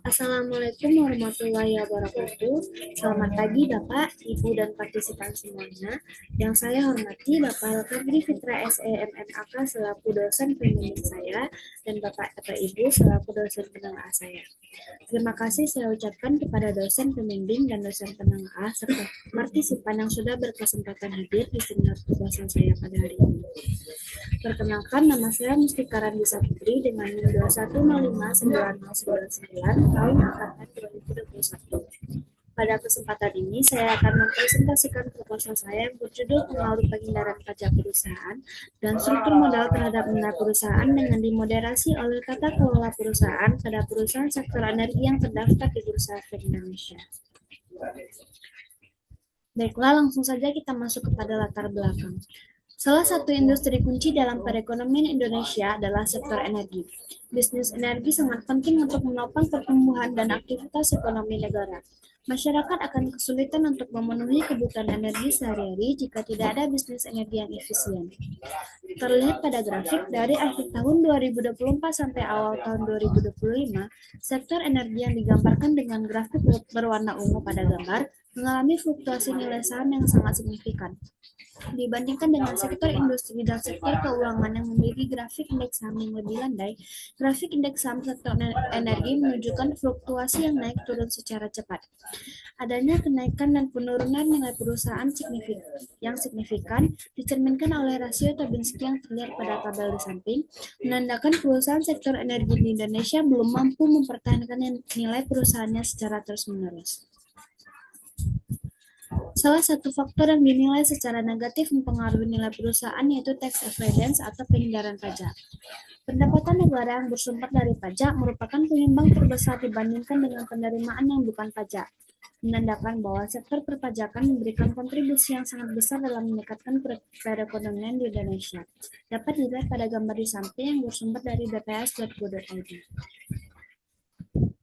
Assalamualaikum warahmatullahi wabarakatuh. Selamat pagi Bapak, Ibu, dan partisipan semuanya. Yang saya hormati Bapak Al-Kadri Fitra SEMMAK selaku dosen pembimbing saya dan Bapak atau Ibu selaku dosen penengah saya. Terima kasih saya ucapkan kepada dosen pembimbing dan dosen penengah serta partisipan yang sudah berkesempatan hadir di seminar pembahasan saya pada hari ini. Perkenalkan, nama saya Mustika Randisa Putri dengan NIM 2105999 tahun angkatan 2021. Pada kesempatan ini, saya akan mempresentasikan proposal saya yang berjudul Pengaruh Penghindaran Pajak Perusahaan dan Struktur Modal Terhadap Nilai Perusahaan dengan dimoderasi oleh tata kelola perusahaan pada perusahaan sektor energi yang terdaftar di Bursa Efek Indonesia. Baiklah, langsung saja kita masuk kepada latar belakang. Salah satu industri kunci dalam perekonomian Indonesia adalah sektor energi. Bisnis energi sangat penting untuk menopang pertumbuhan dan aktivitas ekonomi negara. Masyarakat akan kesulitan untuk memenuhi kebutuhan energi sehari-hari jika tidak ada bisnis energi yang efisien. Terlihat pada grafik dari akhir tahun 2024 sampai awal tahun 2025, sektor energi yang digambarkan dengan grafik berwarna ungu pada gambar mengalami fluktuasi nilai saham yang sangat signifikan. Dibandingkan dengan sektor industri dan sektor keuangan yang memiliki grafik indeks saham yang lebih landai, grafik indeks saham sektor energi menunjukkan fluktuasi yang naik turun secara cepat. Adanya kenaikan dan penurunan nilai perusahaan yang signifikan dicerminkan oleh rasio Tabinski yang terlihat pada tabel di samping, menandakan perusahaan sektor energi di Indonesia belum mampu mempertahankan nilai perusahaannya secara terus-menerus. Salah satu faktor yang dinilai secara negatif mempengaruhi nilai perusahaan yaitu tax avoidance atau penghindaran pajak. Pendapatan negara yang bersumber dari pajak merupakan penyumbang terbesar dibandingkan dengan penerimaan yang bukan pajak, menandakan bahwa sektor perpajakan memberikan kontribusi yang sangat besar dalam meningkatkan perekonomian di Indonesia. Dapat dilihat pada gambar di samping yang bersumber dari bps.go.id.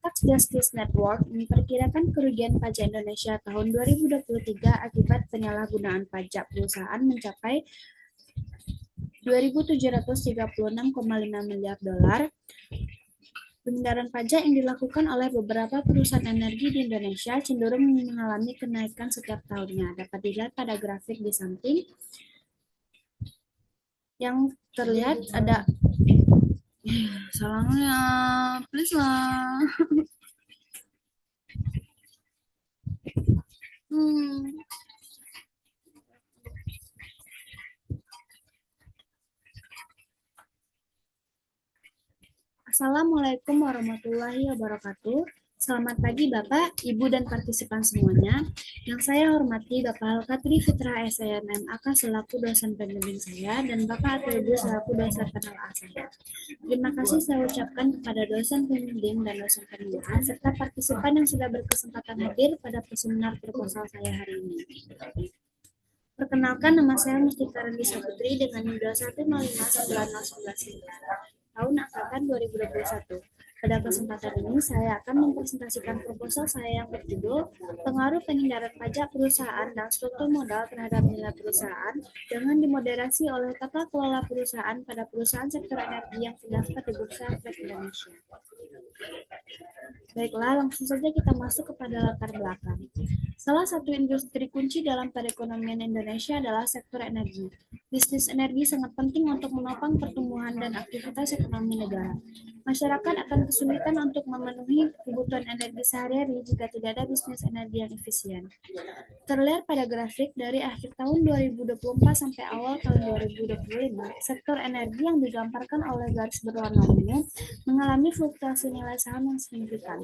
Tax Justice Network memperkirakan kerugian pajak Indonesia tahun 2023 akibat penyalahgunaan pajak perusahaan mencapai 2.736,5 miliar dolar. Penghindaran pajak yang dilakukan oleh beberapa perusahaan energi di Indonesia cenderung mengalami kenaikan setiap tahunnya. Dapat dilihat pada grafik di samping yang terlihat ada salahnya, please lah. Assalamualaikum warahmatullahi wabarakatuh. Selamat pagi Bapak, Ibu, dan partisipan semuanya. Yang saya hormati Bapak Al-Kadri Fitra SEMMAK selaku dosen pembimbing saya dan Bapak atau Ibu selaku dosen penelaah saya. Terima kasih saya ucapkan kepada dosen pembimbing dan dosen penelaah serta partisipan yang sudah berkesempatan hadir pada seminar proposal saya hari ini. Perkenalkan, nama saya Mustika Randisa Putri dengan NIM 2105999 tahun angkatan 2021. Pada kesempatan ini, saya akan mempresentasikan proposal saya yang berjudul Pengaruh Penghindaran Pajak Perusahaan dan Struktur Modal Terhadap Nilai Perusahaan dengan dimoderasi oleh tata kelola perusahaan pada perusahaan sektor energi yang terdaftar di Bursa Efek Indonesia. Baiklah, langsung saja kita masuk kepada latar belakang. Salah satu industri kunci dalam perekonomian Indonesia adalah sektor energi. Bisnis energi sangat penting untuk menopang pertumbuhan dan aktivitas ekonomi negara. Masyarakat akan kesulitan untuk memenuhi kebutuhan energi sehari-hari jika tidak ada bisnis energi yang efisien. Terlihat pada grafik dari akhir tahun 2024 sampai awal tahun 2025, sektor energi yang digambarkan oleh garis berwarna ungu mengalami fluktuasi nilai saham yang signifikan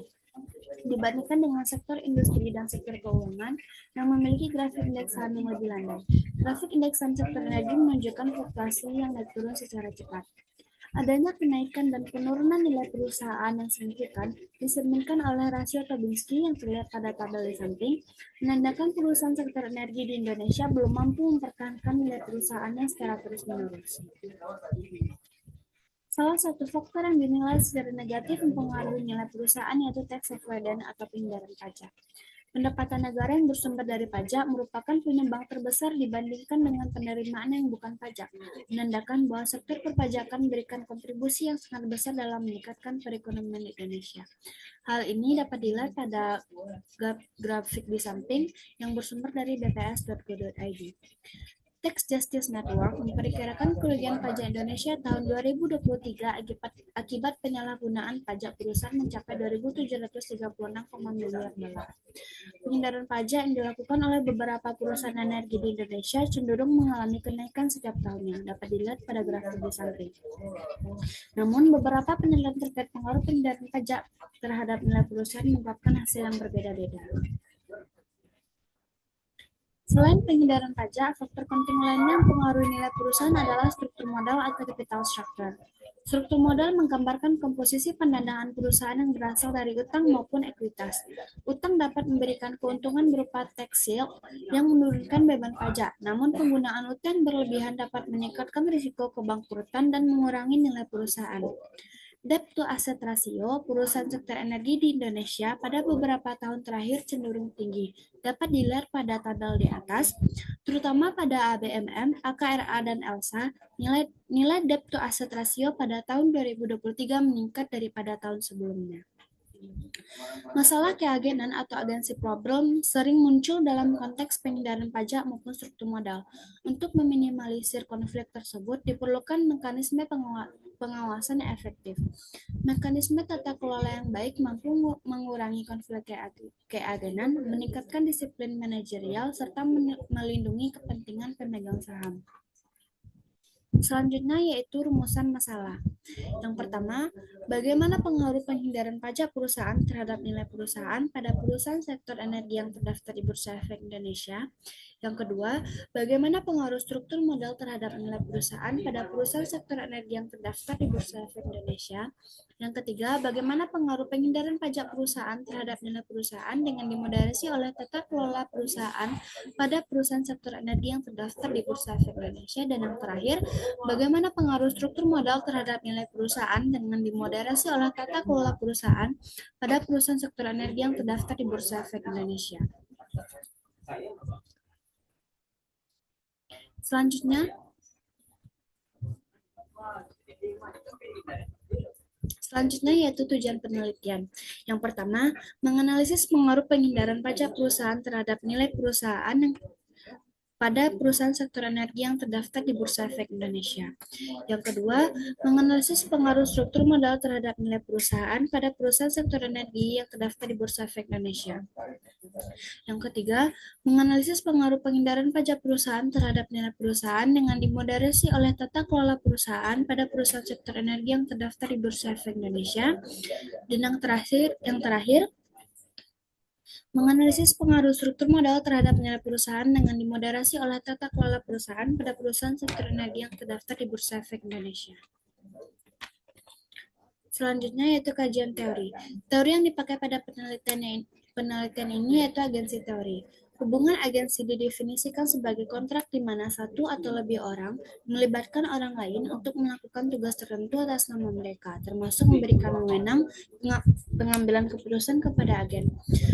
dibandingkan dengan sektor industri dan sektor keuangan yang memiliki grafik indeks saham yang lebih landai. Grafik indeks saham sektor energi menunjukkan fluktuasi yang naik turun secara cepat. Adanya kenaikan dan penurunan nilai perusahaan yang signifikan dicerminkan oleh rasio Tabinski yang terlihat pada tabel di samping, menandakan perusahaan sektor energi di Indonesia belum mampu mempertahankan nilai perusahaannya secara terus-menerus. Salah satu faktor yang dinilai secara negatif mempengaruhi nilai perusahaan yaitu tax avoidance atau penghindaran pajak. Pendapatan negara yang bersumber dari pajak merupakan penyumbang terbesar dibandingkan dengan penerimaan yang bukan pajak, menandakan bahwa sektor perpajakan memberikan kontribusi yang sangat besar dalam meningkatkan perekonomian Indonesia. Hal ini dapat dilihat pada grafik di samping yang bersumber dari bps.go.id. Tax Justice Network memperkirakan kerugian pajak Indonesia tahun 2023 akibat penyalahgunaan pajak perusahaan mencapai 2.736,6 miliar dolar. Pengindaran pajak yang dilakukan oleh beberapa perusahaan energi di Indonesia cenderung mengalami kenaikan setiap tahunnya, dapat dilihat pada grafik di samping. Namun, beberapa penilaian terkait pengaruh pengindaran pajak terhadap nilai perusahaan mengungkapkan hasil yang berbeda-beda. Selain penghindaran pajak, faktor penting lainnya yang mempengaruhi nilai perusahaan adalah struktur modal atau capital structure. Struktur modal menggambarkan komposisi pendanaan perusahaan yang berasal dari utang maupun ekuitas. Utang dapat memberikan keuntungan berupa tax shield yang menurunkan beban pajak, namun penggunaan utang berlebihan dapat meningkatkan risiko kebangkrutan dan mengurangi nilai perusahaan. Debt to asset ratio perusahaan sektor energi di Indonesia pada beberapa tahun terakhir cenderung tinggi. Dapat dilihat pada tabel di atas, terutama pada ABMM, AKRA, dan ELSA, nilai debt to asset ratio pada tahun 2023 meningkat daripada tahun sebelumnya. Masalah keagenan atau agensi problem sering muncul dalam konteks penghindaran pajak maupun struktur modal. Untuk meminimalisir konflik tersebut, diperlukan mekanisme pengawasan yang efektif. Mekanisme tata kelola yang baik mampu mengurangi konflik keagenan, meningkatkan disiplin manajerial, serta melindungi kepentingan pemegang saham. Selanjutnya yaitu rumusan masalah. Yang pertama, bagaimana pengaruh penghindaran pajak perusahaan terhadap nilai perusahaan pada perusahaan sektor energi yang terdaftar di Bursa Efek Indonesia? Yang kedua, bagaimana pengaruh struktur modal terhadap nilai perusahaan pada perusahaan sektor energi yang terdaftar di Bursa Efek Indonesia? Yang ketiga, bagaimana pengaruh penghindaran pajak perusahaan terhadap nilai perusahaan dengan dimoderasi oleh tata kelola perusahaan pada perusahaan sektor energi yang terdaftar di Bursa Efek Indonesia? Dan yang terakhir, bagaimana pengaruh struktur modal terhadap nilai perusahaan dengan dimoderasi oleh tata kelola perusahaan pada perusahaan sektor energi yang terdaftar di Bursa Efek Indonesia? Selanjutnya yaitu tujuan penelitian. Yang pertama, menganalisis pengaruh penghindaran pajak perusahaan terhadap nilai perusahaan pada perusahaan sektor energi yang terdaftar di Bursa Efek Indonesia. Yang kedua, menganalisis pengaruh struktur modal terhadap nilai perusahaan pada perusahaan sektor energi yang terdaftar di Bursa Efek Indonesia. Yang ketiga, menganalisis pengaruh penghindaran pajak perusahaan terhadap nilai perusahaan dengan dimoderasi oleh tata kelola perusahaan pada perusahaan sektor energi yang terdaftar di Bursa Efek Indonesia. Dan yang terakhir, menganalisis pengaruh struktur modal terhadap nilai perusahaan dengan dimoderasi oleh tata kelola perusahaan pada perusahaan sektor energi yang terdaftar di Bursa Efek Indonesia. Selanjutnya yaitu kajian teori. Teori yang dipakai pada penelitian ini yaitu agensi teori. Hubungan agensi didefinisikan sebagai kontrak di mana satu atau lebih orang melibatkan orang lain untuk melakukan tugas tertentu atas nama mereka, termasuk memberikan wewenang pengambilan keputusan kepada agen.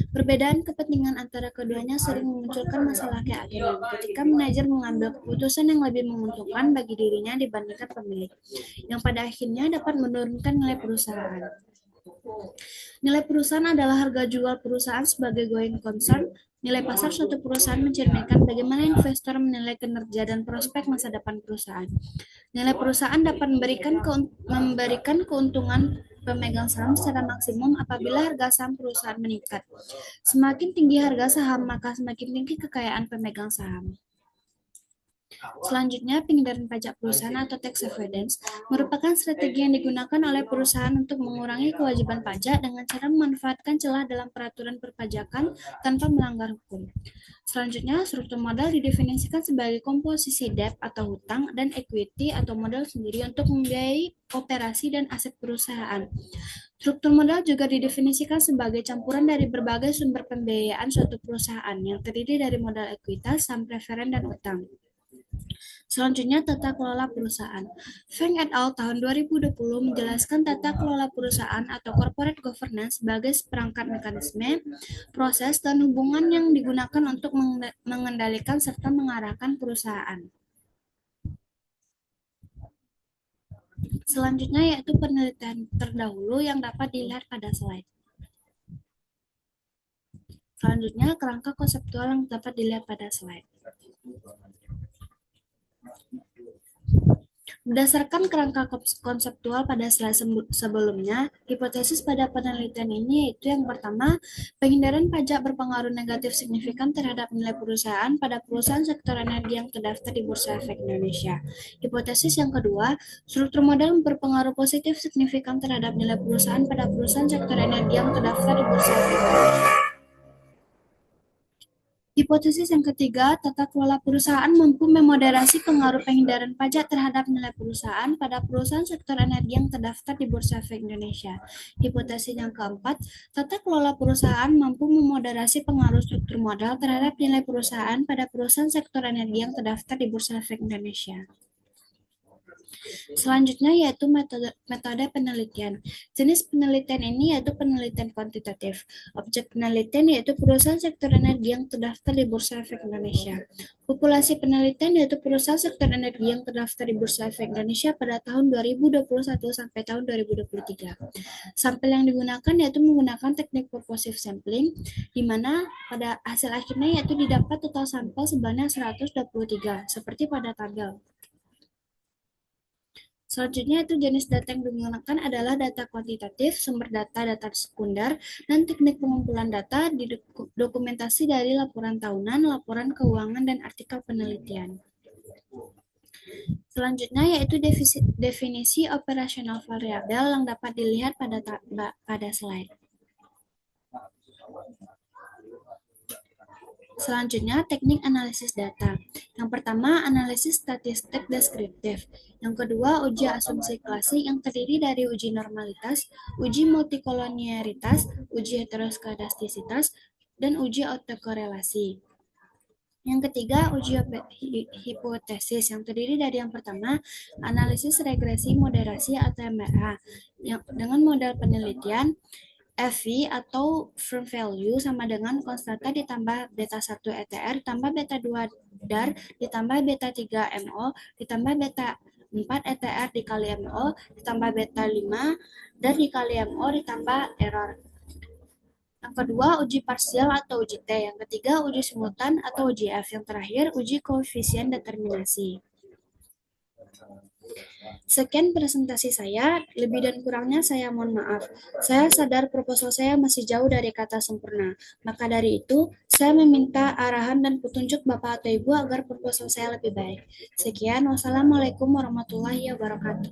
Perbedaan kepentingan antara keduanya sering memunculkan masalah keagenan ketika manajer mengambil keputusan yang lebih menguntungkan bagi dirinya dibandingkan pemilik, yang pada akhirnya dapat menurunkan nilai perusahaan. Nilai perusahaan adalah harga jual perusahaan sebagai going concern. Nilai pasar suatu perusahaan mencerminkan bagaimana investor menilai kinerja dan prospek masa depan perusahaan. Nilai perusahaan dapat memberikan keuntungan pemegang saham secara maksimum apabila harga saham perusahaan meningkat. Semakin tinggi harga saham, maka semakin tinggi kekayaan pemegang saham. Selanjutnya, penghindaran pajak perusahaan atau tax avoidance merupakan strategi yang digunakan oleh perusahaan untuk mengurangi kewajiban pajak dengan cara memanfaatkan celah dalam peraturan perpajakan tanpa melanggar hukum. Selanjutnya, struktur modal didefinisikan sebagai komposisi debt atau hutang dan equity atau modal sendiri untuk membiayai operasi dan aset perusahaan. Struktur modal juga didefinisikan sebagai campuran dari berbagai sumber pembiayaan suatu perusahaan yang terdiri dari modal ekuitas, saham preferen, dan utang. Selanjutnya, tata kelola perusahaan. Feng et al. Tahun 2020 menjelaskan tata kelola perusahaan atau corporate governance sebagai seperangkat mekanisme, proses, dan hubungan yang digunakan untuk mengendalikan serta mengarahkan perusahaan. Selanjutnya yaitu penelitian terdahulu yang dapat dilihat pada slide. Selanjutnya, kerangka konseptual yang dapat dilihat pada slide. Berdasarkan kerangka konseptual pada slide sebelumnya, hipotesis pada penelitian ini yaitu yang pertama, penghindaran pajak berpengaruh negatif signifikan terhadap nilai perusahaan pada perusahaan sektor energi yang terdaftar di Bursa Efek Indonesia. Hipotesis yang kedua, struktur modal berpengaruh positif signifikan terhadap nilai perusahaan pada perusahaan sektor energi yang terdaftar di Bursa Efek Indonesia. Hipotesis yang ketiga, tata kelola perusahaan mampu memoderasi pengaruh penghindaran pajak terhadap nilai perusahaan pada perusahaan sektor energi yang terdaftar di Bursa Efek Indonesia. Hipotesis yang keempat, tata kelola perusahaan mampu memoderasi pengaruh struktur modal terhadap nilai perusahaan pada perusahaan sektor energi yang terdaftar di Bursa Efek Indonesia. Selanjutnya yaitu metode penelitian. Jenis penelitian ini yaitu penelitian kuantitatif. Objek penelitian yaitu perusahaan sektor energi yang terdaftar di Bursa Efek Indonesia. Populasi penelitian yaitu perusahaan sektor energi yang terdaftar di Bursa Efek Indonesia pada tahun 2021 sampai tahun 2023. Sampel yang digunakan yaitu menggunakan teknik purposive sampling, di mana pada hasil akhirnya yaitu didapat total sampel sebanyak 123, seperti pada tabel. Selanjutnya itu jenis data yang digunakan adalah data kuantitatif, sumber data, data sekunder, dan teknik pengumpulan data di dokumentasi dari laporan tahunan, laporan keuangan, dan artikel penelitian. Selanjutnya yaitu definisi operasional variabel yang dapat dilihat pada slide. Selanjutnya, teknik analisis data. Yang pertama, analisis statistik deskriptif. Yang kedua, uji asumsi klasik yang terdiri dari uji normalitas, uji multikolonialitas, uji heteroskedastisitas, dan uji autokorelasi. Yang ketiga, uji hipotesis yang terdiri dari yang pertama, analisis regresi moderasi atau MRA. Dengan modal penelitian, FV atau firm value sama dengan konstanta ditambah beta 1 ETR ditambah beta 2 DAR ditambah beta 3 MO ditambah beta 4 ETR dikali MO ditambah beta 5 DAR dikali MO ditambah error. Yang kedua, uji parsial atau uji T. Yang ketiga, uji simultan atau uji F. Yang terakhir, uji koefisien determinasi. Sekian presentasi saya, lebih dan kurangnya saya mohon maaf. Saya sadar proposal saya masih jauh dari kata sempurna. Maka dari itu, saya meminta arahan dan petunjuk Bapak atau Ibu agar proposal saya lebih baik. Sekian, wassalamualaikum warahmatullahi wabarakatuh.